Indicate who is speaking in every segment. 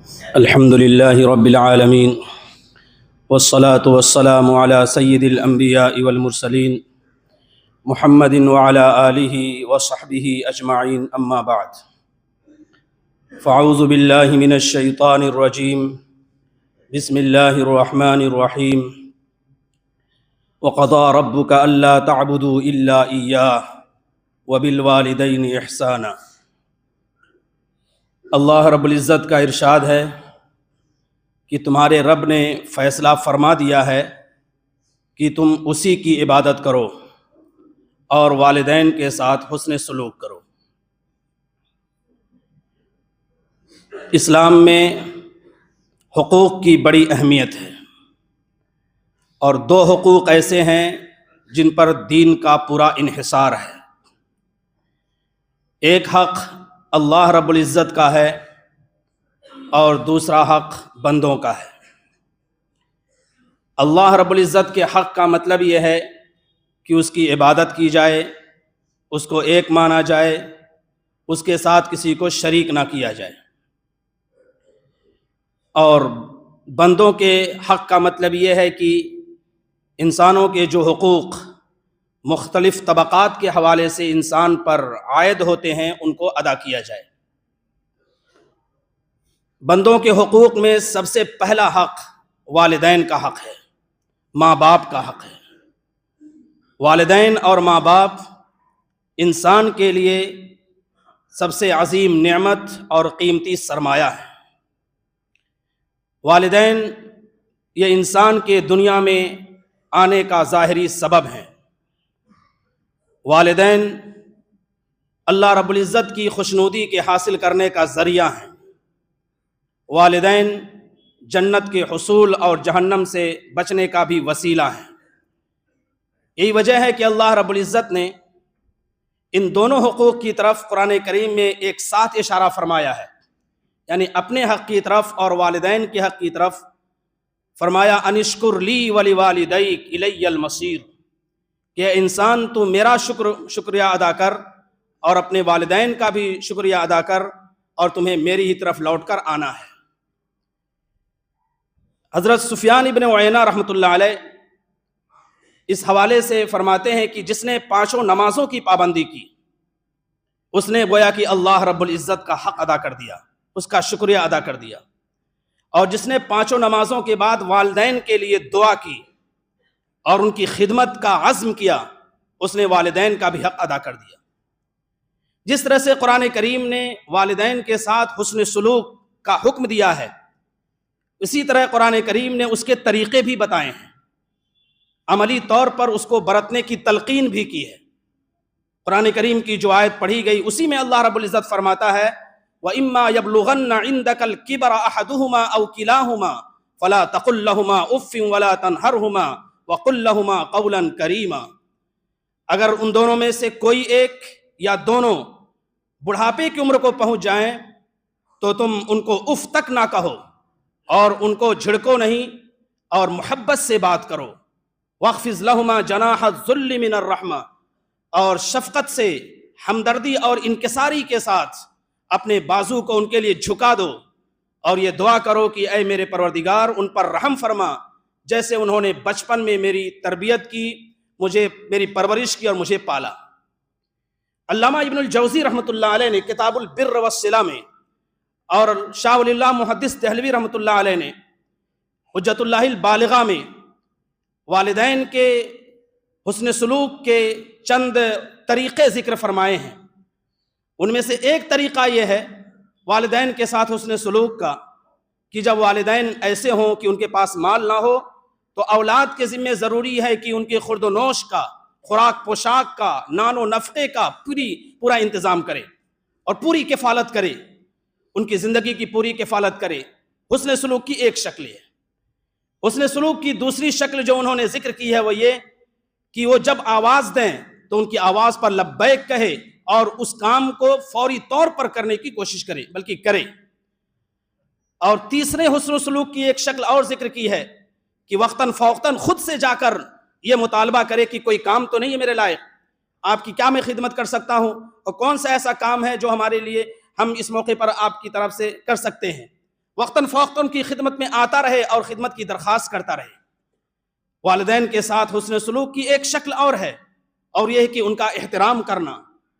Speaker 1: الحمد لله رب العالمين والصلاة والسلام على سيد الأنبياء والمرسلين محمد وعلى آله وصحبه أجمعين أما بعد فأعوذ بالله من الشيطان الرجيم بسم الله الرحمن الرحيم وقضى ربك ألا تعبدوا إلا إياه وبالوالدين إحسانا۔ اللہ رب العزت کا ارشاد ہے کہ تمہارے رب نے فیصلہ فرما دیا ہے کہ تم اسی کی عبادت کرو اور والدین کے ساتھ حسن سلوک کرو۔ اسلام میں حقوق کی بڑی اہمیت ہے، اور دو حقوق ایسے ہیں جن پر دین کا پورا انحصار ہے۔ ایک حق اللہ رب العزت کا ہے اور دوسرا حق بندوں کا ہے۔ اللہ رب العزت کے حق کا مطلب یہ ہے کہ اس کی عبادت کی جائے، اس کو ایک مانا جائے، اس کے ساتھ کسی کو شریک نہ کیا جائے۔ اور بندوں کے حق کا مطلب یہ ہے کہ انسانوں کے جو حقوق مختلف طبقات کے حوالے سے انسان پر عائد ہوتے ہیں ان کو ادا کیا جائے۔ بندوں کے حقوق میں سب سے پہلا حق والدین کا حق ہے، ماں باپ کا حق ہے۔ والدین اور ماں باپ انسان کے لیے سب سے عظیم نعمت اور قیمتی سرمایہ ہے۔ والدین یہ انسان کے دنیا میں آنے کا ظاہری سبب ہیں۔ والدین اللہ رب العزت کی خوشنودی کے حاصل کرنے کا ذریعہ ہیں۔ والدین جنت کے حصول اور جہنم سے بچنے کا بھی وسیلہ ہیں۔ یہی وجہ ہے کہ اللہ رب العزت نے ان دونوں حقوق کی طرف قرآن کریم میں ایک ساتھ اشارہ فرمایا ہے، یعنی اپنے حق کی طرف اور والدین کے حق کی طرف فرمایا ان اشکر لی ولوالدیک الی المصیر، کہ انسان تو میرا شکریہ ادا کر اور اپنے والدین کا بھی شکریہ ادا کر، اور تمہیں میری ہی طرف لوٹ کر آنا ہے۔ حضرت سفیان ابن عیینہ رحمۃ اللہ علیہ اس حوالے سے فرماتے ہیں کہ جس نے پانچوں نمازوں کی پابندی کی اس نے گویا کہ اللہ رب العزت کا حق ادا کر دیا، اس کا شکریہ ادا کر دیا، اور جس نے پانچوں نمازوں کے بعد والدین کے لیے دعا کی اور ان کی خدمت کا عزم کیا اس نے والدین کا بھی حق ادا کر دیا۔ جس طرح سے قرآن کریم نے والدین کے ساتھ حسن سلوک کا حکم دیا ہے، اسی طرح قرآن کریم نے اس کے طریقے بھی بتائے ہیں، عملی طور پر اس کو برتنے کی تلقین بھی کی ہے۔ قرآن کریم کی جو آیت پڑھی گئی اسی میں اللہ رب العزت فرماتا ہے وَإِمَّا يَبْلُغَنَّ عِندَكَ الْكِبَرَ أَحَدُهُمَا أَوْ كِلَاهُمَا فَلَا تَقُلْ لَهُمَا أُفٍّ وَلَا تَنْهَرْهُمَا وَقُلْ لَهُمَا قَوْلًا كَرِيمًا۔ اگر ان دونوں میں سے کوئی ایک یا دونوں بڑھاپے کی عمر کو پہنچ جائیں تو تم ان کو اف تک نہ کہو اور ان کو جھڑکو نہیں، اور محبت سے بات کرو۔ وَاخْفِضْ لَهُمَا جَنَاحَ الذُّلِّ مِنَ الرَّحْمَةِ، اور شفقت سے، ہمدردی اور انکساری کے ساتھ اپنے بازو کو ان کے لیے جھکا دو، اور یہ دعا کرو کہ اے میرے پروردگار ان پر رحم فرما جیسے انہوں نے بچپن میں میری تربیت کی، مجھے میری پرورش کی اور مجھے پالا۔ علامہ ابن الجوزی رحمۃ اللہ علیہ نے کتاب البر والصلہ میں، اور شاہ ولی اللہ محدث دہلوی رحمۃ اللہ علیہ نے حجت اللہ البالغہ میں والدین کے حسن سلوک کے چند طریقے ذکر فرمائے ہیں۔ ان میں سے ایک طریقہ یہ ہے والدین کے ساتھ حسن سلوک کا کہ جب والدین ایسے ہوں کہ ان کے پاس مال نہ ہو تو اولاد کے ذمہ ضروری ہے کہ ان کے خورد و نوش کا، خوراک پوشاک کا، نان و نفقے کا پورا انتظام کرے اور پوری کفالت کرے، ان کی زندگی کی پوری کفالت کرے۔ حسن سلوک کی ایک شکل ہے۔ حسن سلوک کی دوسری شکل جو انہوں نے ذکر کی ہے وہ یہ کہ وہ جب آواز دیں تو ان کی آواز پر لبیک کہے اور اس کام کو فوری طور پر کرنے کی کوشش کرے، بلکہ کرے۔ اور تیسرے حسن سلوک کی ایک شکل اور ذکر کی ہے کہ وقتاً فوقتاً خود سے جا کر یہ مطالبہ کرے کہ کوئی کام تو نہیں ہے میرے لائق، آپ کی کیا میں خدمت کر سکتا ہوں، اور کون سا ایسا کام ہے جو ہمارے لیے ہم اس موقع پر آپ کی طرف سے کر سکتے ہیں۔ وقتاً فوقتاً کی خدمت میں آتا رہے اور خدمت کی درخواست کرتا رہے۔ والدین کے ساتھ حسن سلوک کی ایک شکل اور ہے، اور یہ ہے کہ ان کا احترام کرنا،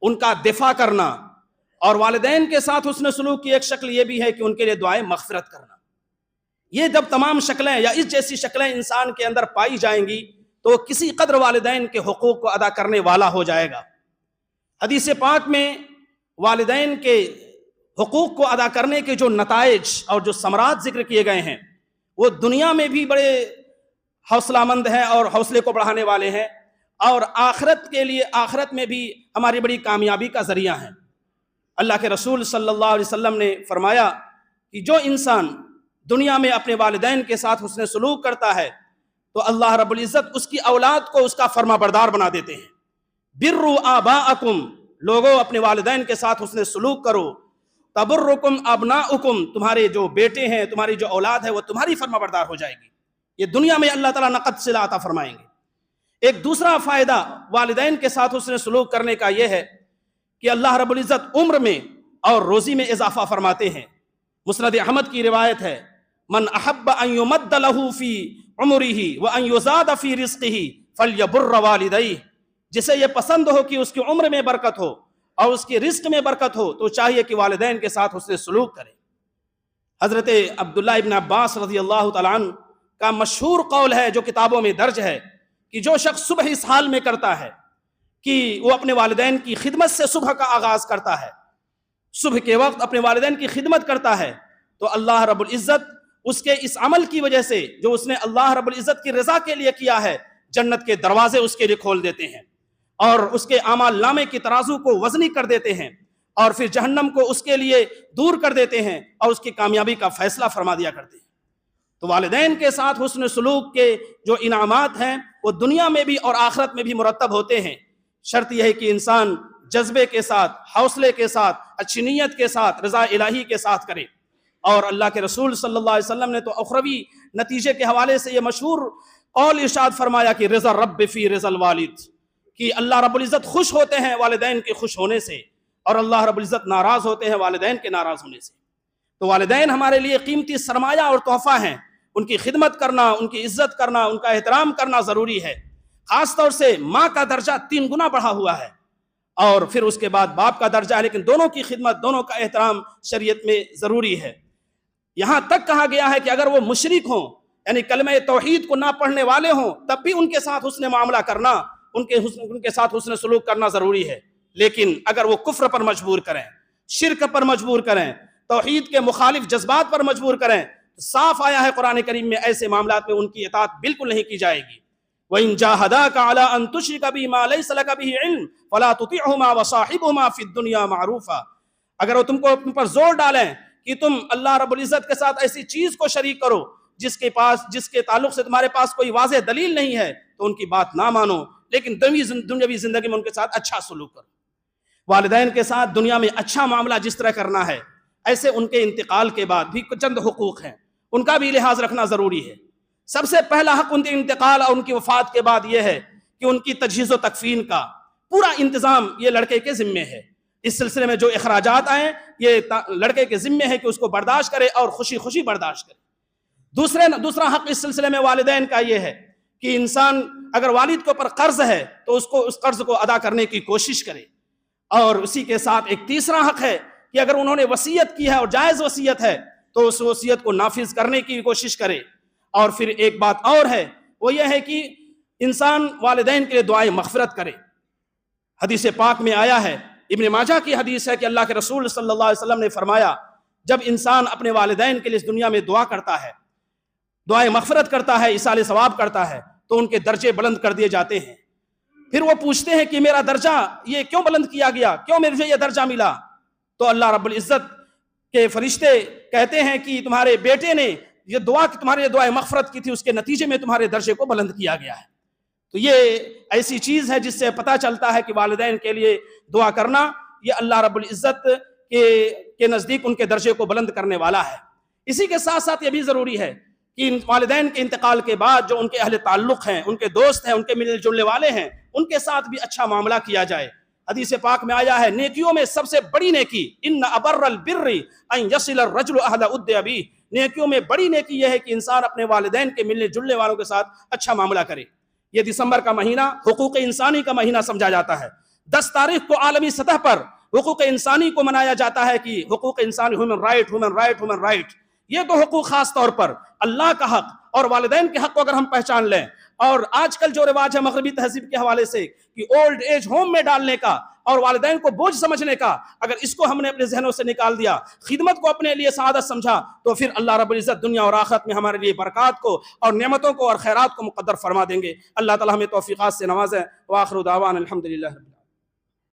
Speaker 1: ان کا دفاع کرنا، اور والدین کے ساتھ حسن سلوک کی ایک شکل یہ بھی ہے کہ ان کے لیے دعائیں مغفرت کرنا۔ یہ جب تمام شکلیں یا اس جیسی شکلیں انسان کے اندر پائی جائیں گی تو وہ کسی قدر والدین کے حقوق کو ادا کرنے والا ہو جائے گا۔ حدیث پاک میں والدین کے حقوق کو ادا کرنے کے جو نتائج اور جو ثمرات ذکر کیے گئے ہیں وہ دنیا میں بھی بڑے حوصلہ مند ہیں اور حوصلے کو بڑھانے والے ہیں، اور آخرت کے لیے آخرت میں بھی ہماری بڑی کامیابی کا ذریعہ ہیں۔ اللہ کے رسول صلی اللہ علیہ وسلم نے فرمایا کہ جو انسان دنیا میں اپنے والدین کے ساتھ حسن سلوک کرتا ہے تو اللہ رب العزت اس کی اولاد کو اس کا فرما بردار بنا دیتے ہیں۔ بروا آباءکم، لوگوں اپنے والدین کے ساتھ حسن سلوک کرو، تبرکم ابناؤکم، تمہارے جو بیٹے ہیں، تمہاری جو اولاد ہے وہ تمہاری فرما بردار ہو جائے گی۔ یہ دنیا میں اللہ تعالیٰ نقد صلہ عطا فرمائیں گے۔ ایک دوسرا فائدہ والدین کے ساتھ حسن سلوک کرنے کا یہ ہے کہ اللہ رب العزت عمر میں اور روزی میں اضافہ فرماتے ہیں۔ مسند احمد کی روایت ہے، من احب ان یمد لہ فی عمرہ وان یزاد فی رزقہ فلیبر والدیہ، جسے یہ پسند ہو کہ اس کی عمر میں برکت ہو اور اس کی رزق میں برکت ہو تو چاہیے کہ والدین کے ساتھ حسن سلوک کرے۔ حضرت عبداللہ ابن عباس رضی اللہ تعالیٰ عنہ کا مشہور قول ہے جو کتابوں میں درج ہے کہ جو شخص صبح اس حال میں کرتا ہے کہ وہ اپنے والدین کی خدمت سے صبح کا آغاز کرتا ہے، صبح کے وقت اپنے والدین کی خدمت کرتا ہے، تو اللہ رب العزت اس کے اس عمل کی وجہ سے جو اس نے اللہ رب العزت کی رضا کے لیے کیا ہے، جنت کے دروازے اس کے لیے کھول دیتے ہیں اور اس کے اعمال نامے کی ترازو کو وزنی کر دیتے ہیں، اور پھر جہنم کو اس کے لیے دور کر دیتے ہیں اور اس کی کامیابی کا فیصلہ فرما دیا کرتے ہیں۔ تو والدین کے ساتھ حسن سلوک کے جو انعامات ہیں وہ دنیا میں بھی اور آخرت میں بھی مرتب ہوتے ہیں۔ شرط یہ ہے کہ انسان جذبے کے ساتھ، حوصلے کے ساتھ، اچھی نیت کے ساتھ، رضا الہی کے ساتھ کرے۔ اور اللہ کے رسول صلی اللہ علیہ وسلم نے تو اخروی نتیجے کے حوالے سے یہ مشہور قول ارشاد فرمایا کہ رضا رب فی رضا الوالد، کہ اللہ رب العزت خوش ہوتے ہیں والدین کے خوش ہونے سے، اور اللہ رب العزت ناراض ہوتے ہیں والدین کے ناراض ہونے سے۔ تو والدین ہمارے لیے قیمتی سرمایہ اور تحفہ ہیں، ان کی خدمت کرنا، ان کی عزت کرنا، ان کا احترام کرنا ضروری ہے۔ خاص طور سے ماں کا درجہ 3 گنا بڑھا ہوا ہے، اور پھر اس کے بعد باپ کا درجہ ہے، لیکن دونوں کی خدمت، دونوں کا احترام شریعت میں ضروری ہے۔ یہاں تک کہا گیا ہے کہ اگر وہ مشرک ہوں، یعنی کلمہ توحید کو نہ پڑھنے والے ہوں، تب بھی ان کے ساتھ حسن معاملہ کرنا، ان کے ساتھ حسن سلوک کرنا ضروری ہے۔ لیکن اگر وہ کفر پر مجبور کریں، شرک پر مجبور کریں، توحید کے مخالف جذبات پر مجبور کریں، صاف آیا ہے قرآن کریم میں ایسے معاملات میں ان کی اطاعت بالکل نہیں کی جائے گی۔ وَإِن جَاهَدَاكَ عَلَىٰ أَن تُشْرِكَ بِي مَا لَيْسَ لَكَ بِهِ عِلْمٌ فَلَا تُطِعْهُمَا وَصَاحِبْهُمَا فِي الدُّنْيَا مَعْرُوفًا، اگر وہ تم کو تم پر زور ڈالیں کہ تم اللہ رب العزت کے ساتھ ایسی چیز کو شریک کرو جس کے تعلق سے تمہارے پاس کوئی واضح دلیل نہیں ہے تو ان کی بات نہ مانو، لیکن دنیاوی زندگی میں ان کے ساتھ اچھا سلوک کرو۔ والدین کے ساتھ دنیا میں اچھا معاملہ جس طرح کرنا ہے، ایسے ان کے انتقال کے بعد بھی چند حقوق ہیں، ان کا بھی لحاظ رکھنا ضروری ہے۔ سب سے پہلا حق ان کے انتقال اور ان کی وفات کے بعد یہ ہے کہ ان کی تجہیز و تکفین کا پورا انتظام یہ لڑکے کے ذمے ہے۔ اس سلسلے میں جو اخراجات آئیں یہ لڑکے کے ذمے ہے کہ اس کو برداشت کرے اور خوشی خوشی برداشت کرے۔ دوسرا حق اس سلسلے میں والدین کا یہ ہے کہ انسان اگر والد کے اوپر قرض ہے تو اس قرض کو ادا کرنے کی کوشش کرے، اور اسی کے ساتھ ایک تیسرا حق ہے کہ اگر انہوں نے وصیت کی ہے اور جائز وصیت ہے تو اس وصیت کو نافذ کرنے کی کوشش کرے۔ اور پھر ایک بات اور ہے، وہ یہ ہے کہ انسان والدین کے لیے دعائیں مغفرت کرے۔ حدیث پاک میں آیا ہے، ابن ماجہ کی حدیث ہے کہ اللہ کے رسول صلی اللہ علیہ وسلم نے فرمایا جب انسان اپنے والدین کے لیے اس دنیا میں دعا کرتا ہے، دعائیں مغفرت کرتا ہے، ایصال ثواب کرتا ہے، تو ان کے درجے بلند کر دیے جاتے ہیں۔ پھر وہ پوچھتے ہیں کہ میرا درجہ یہ کیوں بلند کیا گیا، کیوں مجھے یہ درجہ ملا؟ تو اللہ رب العزت کے فرشتے کہتے ہیں کہ تمہارے بیٹے نے یہ تمہارے دعائیں مغفرت کی تھی، اس کے نتیجے میں تمہارے درجے کو بلند کیا گیا ہے۔ تو یہ ایسی چیز ہے جس سے پتہ چلتا ہے کہ والدین کے لیے دعا کرنا یہ اللہ رب العزت کے نزدیک ان کے درجے کو بلند کرنے والا ہے۔ اسی کے ساتھ ساتھ یہ بھی ضروری ہے کہ والدین کے انتقال کے بعد جو ان کے اہل تعلق ہیں، ان کے دوست ہیں، ان کے ملنے جلنے والے ہیں، ان کے ساتھ بھی اچھا معاملہ کیا جائے۔ حدیث پاک میں آیا ہے نیکیوں میں سب سے بڑی نیکی ان ابر البر ان یصل الرجل اہل ود ابیہ، نیکیوں میں بڑی نیکی یہ ہے کہ انسان اپنے والدین کے ملنے جلنے والوں کے ساتھ اچھا معاملہ کرے۔ یہ دسمبر کا مہینہ حقوق انسانی کا مہینہ سمجھا جاتا ہے۔ 10 تاریخ کو عالمی سطح پر حقوق انسانی کو منایا جاتا ہے کہ حقوق انسانی، ہیومن رائٹ، یہ تو حقوق خاص طور پر اللہ کا حق اور والدین کے حق کو اگر ہم پہچان لیں، اور آج کل جو رواج ہے مغربی تہذیب کے حوالے سے کہ اولڈ ایج ہوم میں ڈالنے کا اور والدین کو بوجھ سمجھنے کا، اگر اس کو ہم نے اپنے ذہنوں سے نکال دیا، خدمت کو اپنے لیے سعادت سمجھا، تو پھر اللہ رب العزت دنیا اور آخرت میں ہمارے لیے برکات کو اور نعمتوں کو اور خیرات کو مقدر فرما دیں گے۔ اللہ تعالی ہمیں توفیقات سے نوازے۔ وآخر دعوانا الحمدللہ۔